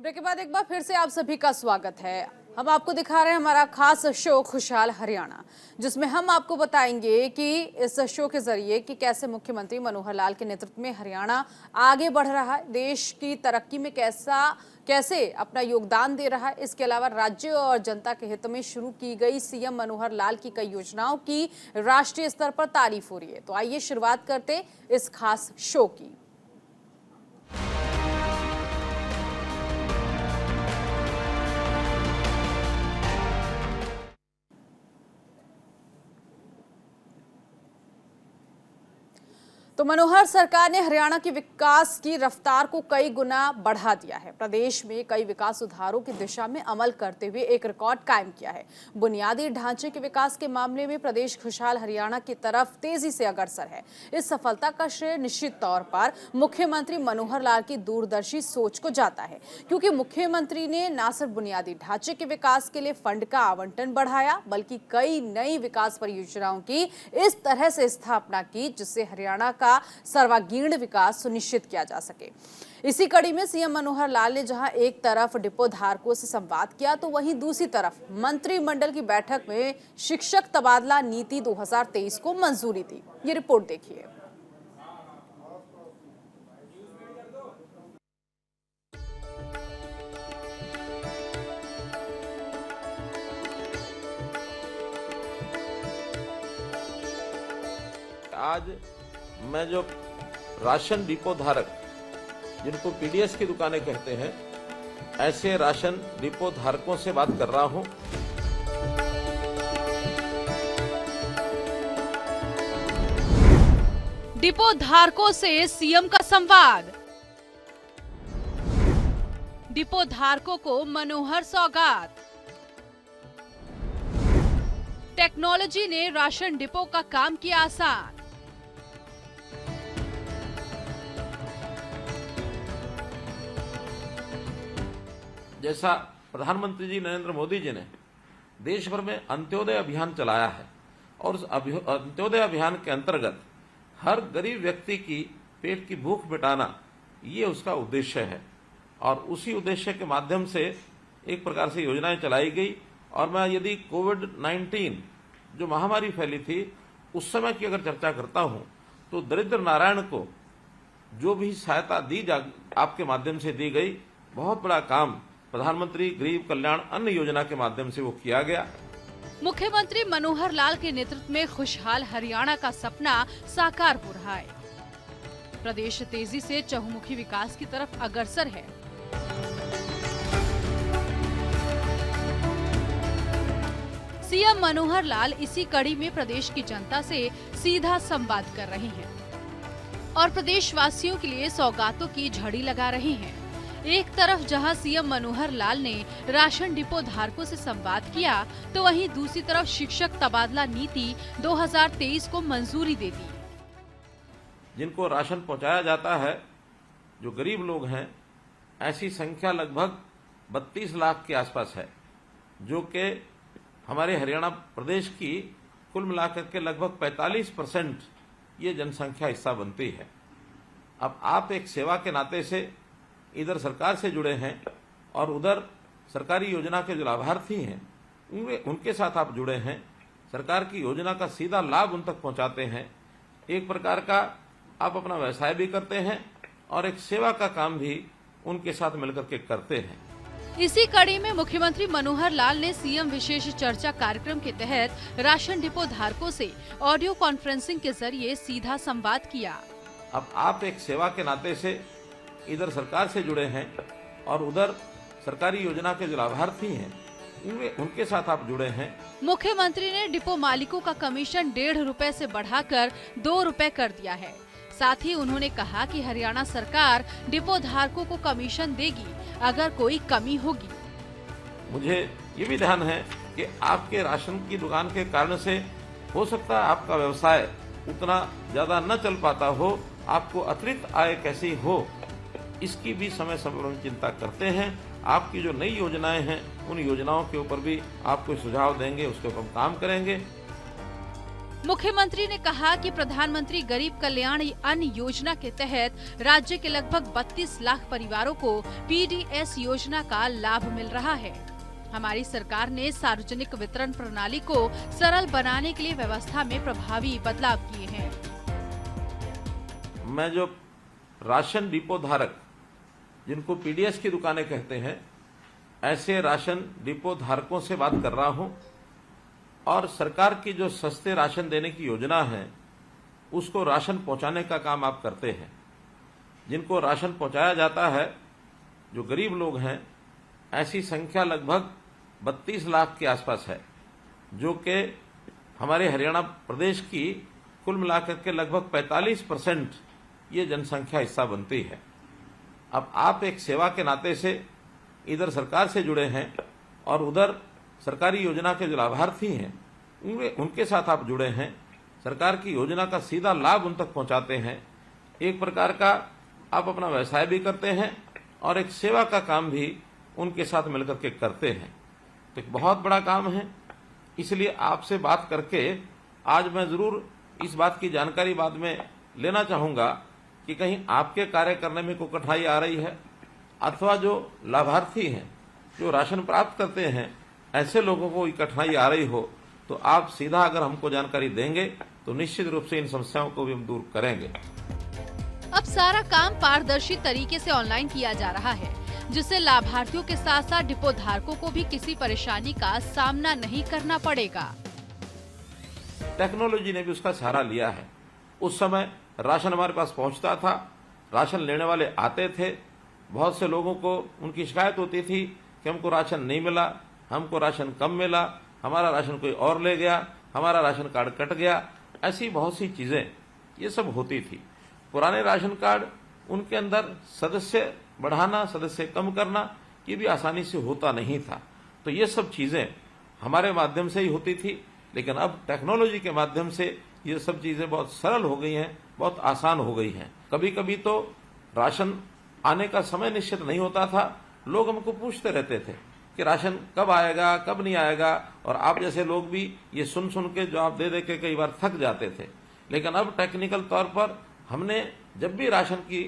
Break के बाद एक बार फिर से आप सभी का स्वागत है। हम आपको दिखा रहे हैं हमारा खास शो खुशहाल हरियाणा, जिसमें हम आपको बताएंगे कि इस शो के जरिए कि कैसे मुख्यमंत्री मनोहर लाल के नेतृत्व में हरियाणा आगे बढ़ रहा है, देश की तरक्की में कैसे अपना योगदान दे रहा है। इसके अलावा राज्य और जनता के हित में शुरू की गई सीएम मनोहर लाल की कई योजनाओं की राष्ट्रीय स्तर पर तारीफ हो रही है। तो आइए शुरुआत करते इस खास शो की। तो मनोहर सरकार ने हरियाणा के विकास की रफ्तार को कई गुना बढ़ा दिया है। प्रदेश में कई विकास सुधारों की दिशा में अमल करते हुए एक रिकॉर्ड कायम किया है। बुनियादी ढांचे के विकास के मामले में प्रदेश खुशहाल हरियाणा की तरफ तेजी से अग्रसर है। इस सफलता का श्रेय निश्चित तौर पर मुख्यमंत्री मनोहर लाल की दूरदर्शी सोच को जाता है, क्योंकि मुख्यमंत्री ने न सिर्फ बुनियादी ढांचे के विकास के लिए फंड का आवंटन बढ़ाया, बल्कि कई नई विकास परियोजनाओं की इस तरह से स्थापना की जिससे हरियाणा का सर्वांगीण विकास सुनिश्चित किया जा सके। इसी कड़ी में सीएम मनोहर लाल ने जहां एक तरफ डिपो धारकों से संवाद किया, तो वहीं दूसरी तरफ मंत्रिमंडल की बैठक में शिक्षक तबादला नीति 2023 को मंजूरी दी। ये रिपोर्ट देखिए। आज मैं जो राशन डिपो धारक, जिनको पीडीएस की दुकानें कहते हैं, ऐसे राशन डिपो धारकों से बात कर रहा हूं। डिपो धारकों से सीएम का संवाद। डिपो धारकों को मनोहर सौगात। टेक्नोलॉजी ने राशन डिपो का काम किया आसान। जैसा प्रधानमंत्री जी नरेंद्र मोदी जी ने देश भर में अंत्योदय अभियान चलाया है, और उस अंत्योदय अभियान के अंतर्गत हर गरीब व्यक्ति की पेट की भूख मिटाना, ये उसका उद्देश्य है। और उसी उद्देश्य के माध्यम से एक प्रकार से योजनाएं चलाई गई। और मैं यदि कोविड-19 जो महामारी फैली थी उस समय की अगर चर्चा करता हूं, तो दरिद्र नारायण को जो भी सहायता आपके माध्यम से दी गई, बहुत बड़ा काम प्रधानमंत्री गरीब कल्याण अन्न योजना के माध्यम से वो किया गया। मुख्यमंत्री मनोहर लाल के नेतृत्व में खुशहाल हरियाणा का सपना साकार हो रहा है। प्रदेश तेजी से चहुमुखी विकास की तरफ अग्रसर है। सीएम मनोहर लाल इसी कड़ी में प्रदेश की जनता से सीधा संवाद कर रहे हैं और प्रदेशवासियों के लिए सौगातों की झड़ी लगा रहे हैं। एक तरफ जहां सीएम मनोहर लाल ने राशन डिपो धारकों से संवाद किया, तो वहीं दूसरी तरफ शिक्षक तबादला नीति 2023 को मंजूरी दे दी। जिनको राशन पहुंचाया जाता है, जो गरीब लोग हैं, ऐसी संख्या लगभग 32 लाख के आसपास है, जो कि हमारे हरियाणा प्रदेश की कुल मिलाकर के लगभग 45% ये जनसंख्या हिस्सा बनती है। अब आप एक सेवा के नाते से इधर सरकार से जुड़े हैं और उधर सरकारी योजना के जो लाभार्थी हैं उनके साथ आप जुड़े हैं, सरकार की योजना का सीधा लाभ उन तक पहुंचाते हैं। एक प्रकार का आप अपना व्यवसाय भी करते हैं और एक सेवा का काम भी उनके साथ मिलकर के करते हैं। इसी कड़ी में मुख्यमंत्री मनोहर लाल ने सीएम विशेष चर्चा कार्यक्रम के तहत राशन डिपो धारकों से ऑडियो कॉन्फ्रेंसिंग के जरिए सीधा संवाद किया। अब आप एक सेवा के नाते से इधर सरकार से जुड़े हैं और उधर सरकारी योजना के जो लाभार्थी हैं उनके साथ आप जुड़े हैं। मुख्यमंत्री ने डिपो मालिकों का कमीशन 1.5 रुपए से बढ़ाकर 2 रुपए कर दिया है। साथ ही उन्होंने कहा कि हरियाणा सरकार डिपो धारकों को कमीशन देगी अगर कोई कमी होगी। मुझे ये भी ध्यान है कि आपके राशन की दुकान के कारण से हो सकता है आपका व्यवसाय उतना ज्यादा न चल पाता हो, आपको अतिरिक्त आय कैसी हो, इसकी भी समय समय पर चिंता करते हैं। आपकी जो नई योजनाएं हैं उन योजनाओं के ऊपर भी आपको सुझाव देंगे, उसके ऊपर हम काम करेंगे। मुख्यमंत्री ने कहा कि प्रधानमंत्री गरीब कल्याण अन्न योजना के तहत राज्य के लगभग 32 लाख परिवारों को पीडीएस योजना का लाभ मिल रहा है। हमारी सरकार ने सार्वजनिक वितरण प्रणाली को सरल बनाने के लिए व्यवस्था में प्रभावी बदलाव किए हैं। मैं जो राशन डिपो धारक, जिनको पीडीएस की दुकानें कहते हैं, ऐसे राशन डिपो धारकों से बात कर रहा हूं और सरकार की जो सस्ते राशन देने की योजना है उसको राशन पहुंचाने का काम आप करते हैं। जिनको राशन पहुंचाया जाता है, जो गरीब लोग हैं, ऐसी संख्या लगभग 32 लाख के आसपास है, जो कि हमारे हरियाणा प्रदेश की कुल मिलाकर के लगभग 45% ये जनसंख्या हिस्सा बनती है। अब आप एक सेवा के नाते से इधर सरकार से जुड़े हैं और उधर सरकारी योजना के जो लाभार्थी हैं उनके साथ आप जुड़े हैं, सरकार की योजना का सीधा लाभ उन तक पहुंचाते हैं। एक प्रकार का आप अपना व्यवसाय भी करते हैं और एक सेवा का काम भी उनके साथ मिलकर के करते हैं। तो एक बहुत बड़ा काम है। इसलिए आपसे बात करके आज मैं जरूर इस बात की जानकारी बाद में लेना चाहूंगा कि कहीं आपके कार्य करने में कोई कठिनाई आ रही है अथवा जो लाभार्थी हैं, जो राशन प्राप्त करते हैं, ऐसे लोगों को कठिनाई आ रही हो तो आप सीधा अगर हमको जानकारी देंगे तो निश्चित रूप से इन समस्याओं को भी हम दूर करेंगे। अब सारा काम पारदर्शी तरीके से ऑनलाइन किया जा रहा है, जिससे लाभार्थियों के साथ साथ डिपो धारकों को भी किसी परेशानी का सामना नहीं करना पड़ेगा। टेक्नोलॉजी ने भी उसका सहारा लिया है। उस समय राशन हमारे पास पहुंचता था, राशन लेने वाले आते थे, बहुत से लोगों को उनकी शिकायत होती थी कि हमको राशन नहीं मिला, हमको राशन कम मिला, हमारा राशन कोई और ले गया, हमारा राशन कार्ड कट गया। ऐसी बहुत सी चीजें ये सब होती थी। पुराने राशन कार्ड, उनके अंदर सदस्य बढ़ाना, सदस्य कम करना, ये भी आसानी से होता नहीं था। तो ये सब चीजें हमारे माध्यम से ही होती थी, लेकिन अब टेक्नोलॉजी के माध्यम से ये सब चीजें बहुत सरल हो गई हैं, बहुत आसान हो गई हैं। कभी कभी तो राशन आने का समय निश्चित नहीं होता था, लोग हमको पूछते रहते थे कि राशन कब आएगा, कब नहीं आएगा, और आप जैसे लोग भी ये सुन सुन के जवाब दे दे के कई बार थक जाते थे। लेकिन अब टेक्निकल तौर पर हमने जब भी राशन की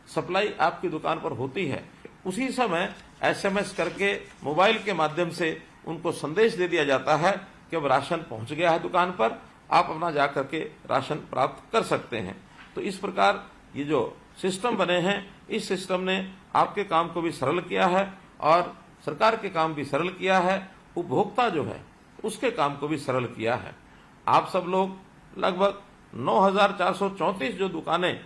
सप्लाई आपकी दुकान पर होती है, उसी समय एसएमएस करके मोबाइल के माध्यम से उनको संदेश दे दिया जाता है कि अब राशन पहुंच गया है दुकान पर, आप अपना जाकर के राशन प्राप्त कर सकते हैं। तो इस प्रकार ये जो सिस्टम बने हैं, इस सिस्टम ने आपके काम को भी सरल किया है और सरकार के काम भी सरल किया है, उपभोक्ता जो है उसके काम को भी सरल किया है। आप सब लोग लगभग 9,434 जो दुकानें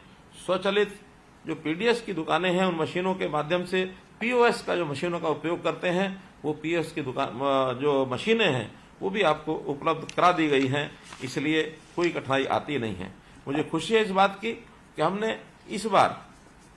स्वचालित जो पीडीएस की दुकानें हैं, उन मशीनों के माध्यम से पीओएस का जो मशीनों का उपयोग करते हैं, वो पीओएस की दुकान जो मशीनें हैं वो भी आपको उपलब्ध करा दी गई हैं, इसलिए कोई कठिनाई आती नहीं है। मुझे खुशी है इस बात की कि हमने इस बार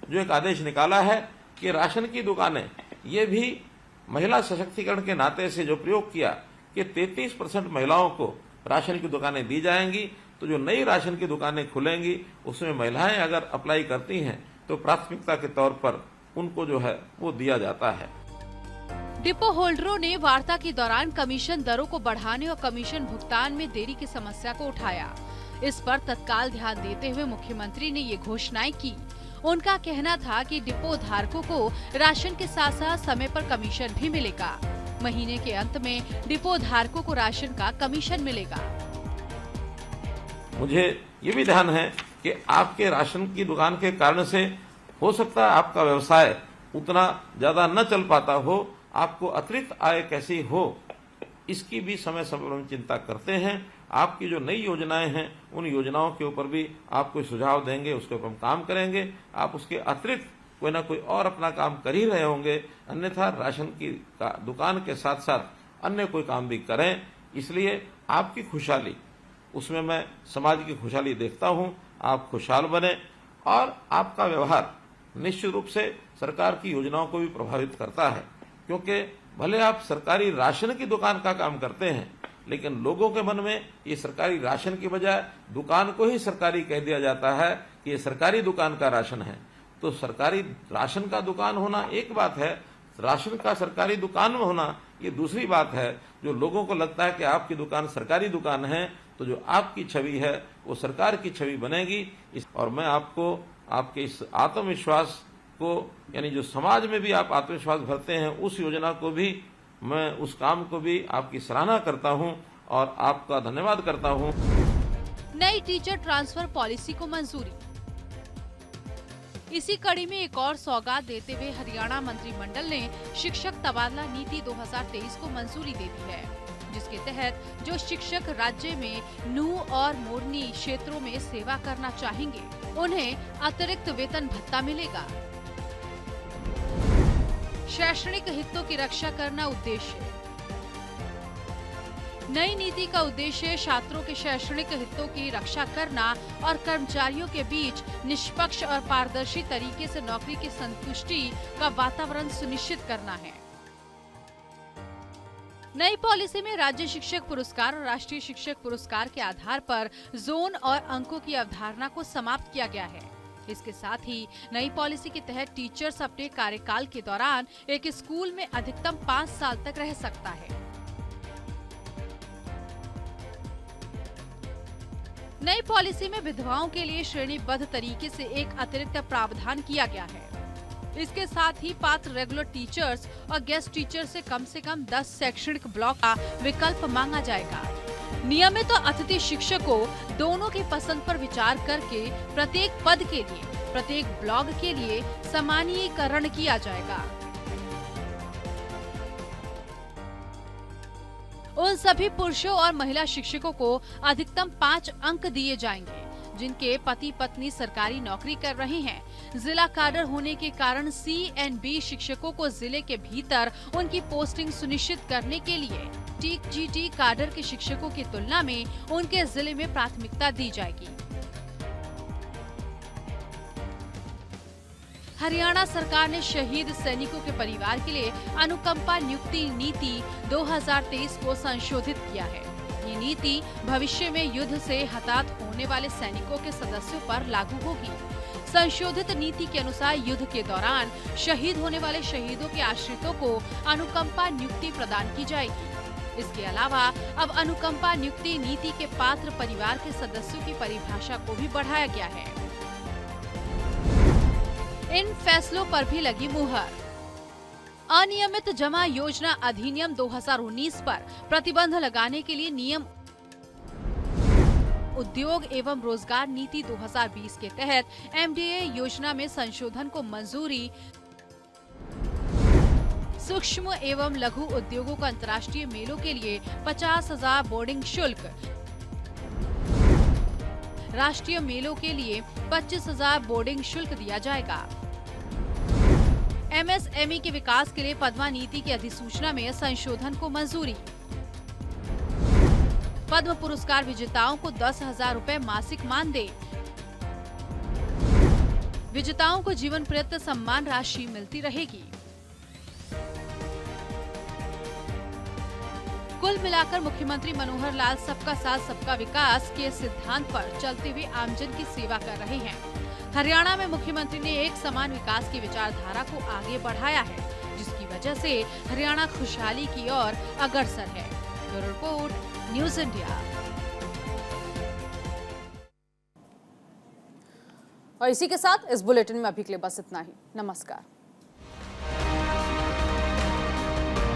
जो एक आदेश निकाला है कि राशन की दुकानें, ये भी महिला सशक्तिकरण के नाते से जो प्रयोग किया कि 33% महिलाओं को राशन की दुकानें दी जाएंगी। तो जो नई राशन की दुकानें खुलेंगी उसमें महिलाएं अगर अप्लाई करती हैं तो प्राथमिकता के तौर पर उनको जो है वो दिया जाता है। डिपो होल्डरों ने वार्ता के दौरान कमीशन दरों को बढ़ाने और कमीशन भुगतान में देरी की समस्या को उठाया। इस पर तत्काल ध्यान देते हुए मुख्यमंत्री ने ये घोषणाएं की। उनका कहना था कि डिपो धारकों को राशन के साथ साथ समय पर कमीशन भी मिलेगा। महीने के अंत में डिपो धारकों को राशन का कमीशन मिलेगा। मुझे ये भी ध्यान है कि आपके राशन की दुकान के कारण से हो सकता है आपका व्यवसाय उतना ज्यादा न चल पाता हो, आपको अतिरिक्त आय कैसी हो, इसकी भी समय समय पर हम चिंता करते हैं। आपकी जो नई योजनाएं हैं, उन योजनाओं के ऊपर भी आप कोई सुझाव देंगे, उसके ऊपर हम काम करेंगे। आप उसके अतिरिक्त कोई ना कोई और अपना काम कर ही रहे होंगे, अन्यथा राशन की दुकान के साथ साथ अन्य कोई काम भी करें। इसलिए आपकी खुशहाली, उसमें मैं समाज की खुशहाली देखता हूं। आप खुशहाल बने और आपका व्यवहार निश्चित रूप से सरकार की योजनाओं को भी प्रभावित करता है, क्योंकि भले आप सरकारी राशन की दुकान का काम करते हैं, लेकिन लोगों के मन में ये सरकारी राशन की बजाय दुकान को ही सरकारी कह दिया जाता है कि ये सरकारी दुकान का राशन है। तो सरकारी राशन का दुकान होना एक बात है, राशन का सरकारी दुकान में होना ये दूसरी बात है। जो लोगों को लगता है कि आपकी दुकान सरकारी दुकान है, तो जो आपकी छवि है वो सरकार की छवि बनेगी। और मैं आपको आपके इस आत्मविश्वास को, यानी जो समाज में भी आप आत्मविश्वास भरते हैं, उस योजना को भी, मैं उस काम को भी आपकी सराहना करता हूं और आपका धन्यवाद करता हूं। नई टीचर ट्रांसफर पॉलिसी को मंजूरी। इसी कड़ी में एक और सौगात देते हुए हरियाणा मंत्रिमंडल ने शिक्षक तबादला नीति 2023 को मंजूरी दे दी है, जिसके तहत जो शिक्षक राज्य में नूह और मोरनी क्षेत्रों में सेवा करना चाहेंगे, उन्हें अतिरिक्त वेतन भत्ता मिलेगा। शैक्षणिक हितों की रक्षा करना उद्देश्य। नई नीति का उद्देश्य छात्रों के शैक्षणिक हितों की रक्षा करना और कर्मचारियों के बीच निष्पक्ष और पारदर्शी तरीके से नौकरी की संतुष्टि का वातावरण सुनिश्चित करना है। नई पॉलिसी में राज्य शिक्षक पुरस्कार और राष्ट्रीय शिक्षक पुरस्कार के आधार पर जोन और अंकों की अवधारणा को समाप्त किया गया है। इसके साथ ही नई पॉलिसी के तहत टीचर्स अपने कार्यकाल के दौरान एक स्कूल में अधिकतम 5 साल तक रह सकता है। नई पॉलिसी में विधवाओं के लिए श्रेणीबद्ध तरीके से एक अतिरिक्त प्रावधान किया गया है। इसके साथ ही पात्र रेगुलर टीचर्स और गेस्ट टीचर से कम 10 शैक्षणिक ब्लॉक का विकल्प मांगा जाएगा। नियमित और अतिथि शिक्षकों दोनों की पसंद पर विचार करके प्रत्येक पद के लिए, प्रत्येक ब्लॉक के लिए सामान्यीकरण किया जाएगा। उन सभी पुरुषों और महिला शिक्षकों को अधिकतम 5 अंक दिए जाएंगे जिनके पति पत्नी सरकारी नौकरी कर रहे हैं। जिला काडर होने के कारण CNB शिक्षकों को जिले के भीतर उनकी पोस्टिंग सुनिश्चित करने के लिए TGT काडर के शिक्षकों की तुलना में उनके जिले में प्राथमिकता दी जाएगी। हरियाणा सरकार ने शहीद सैनिकों के परिवार के लिए अनुकंपा नियुक्ति नीति 2023 को संशोधित किया है। ये नीति भविष्य में युद्ध से हताहत होने वाले सैनिकों के सदस्यों पर लागू होगी। संशोधित नीति के अनुसार युद्ध के दौरान शहीद होने वाले शहीदों के आश्रितों को अनुकंपा नियुक्ति प्रदान की जाएगी। इसके अलावा अब अनुकंपा नियुक्ति नीति के पात्र परिवार के सदस्यों की परिभाषा को भी बढ़ाया गया है। इन फैसलों पर भी लगी मुहर। अनियमित जमा योजना अधिनियम 2019 पर प्रतिबंध लगाने के लिए नियम उद्योग एवं रोजगार नीति 2020 के तहत MDA योजना में संशोधन को मंजूरी। सूक्ष्म एवं लघु उद्योगों को अंतर्राष्ट्रीय मेलों के लिए 50,000 बोर्डिंग शुल्क, राष्ट्रीय मेलों के लिए 25,000 बोर्डिंग शुल्क दिया जाएगा। MSME के विकास के लिए पद्मा नीति की अधिसूचना में संशोधन को मंजूरी। पद्म पुरस्कार विजेताओं को 10,000 रुपए मासिक मानदेय। विजेताओं को जीवन पर्यंत सम्मान राशि मिलती रहेगी। कुल मिलाकर मुख्यमंत्री मनोहर लाल सबका साथ सबका विकास के सिद्धांत पर चलते हुए आमजन की सेवा कर रहे हैं। हरियाणा में मुख्यमंत्री ने एक समान विकास की विचारधारा को आगे बढ़ाया है, जिसकी वजह से हरियाणा खुशहाली की ओर अग्रसर है। Bureau report, news India. और इसी के साथ इस बुलेटिन में अभी के लिए बस इतना ही। नमस्कार।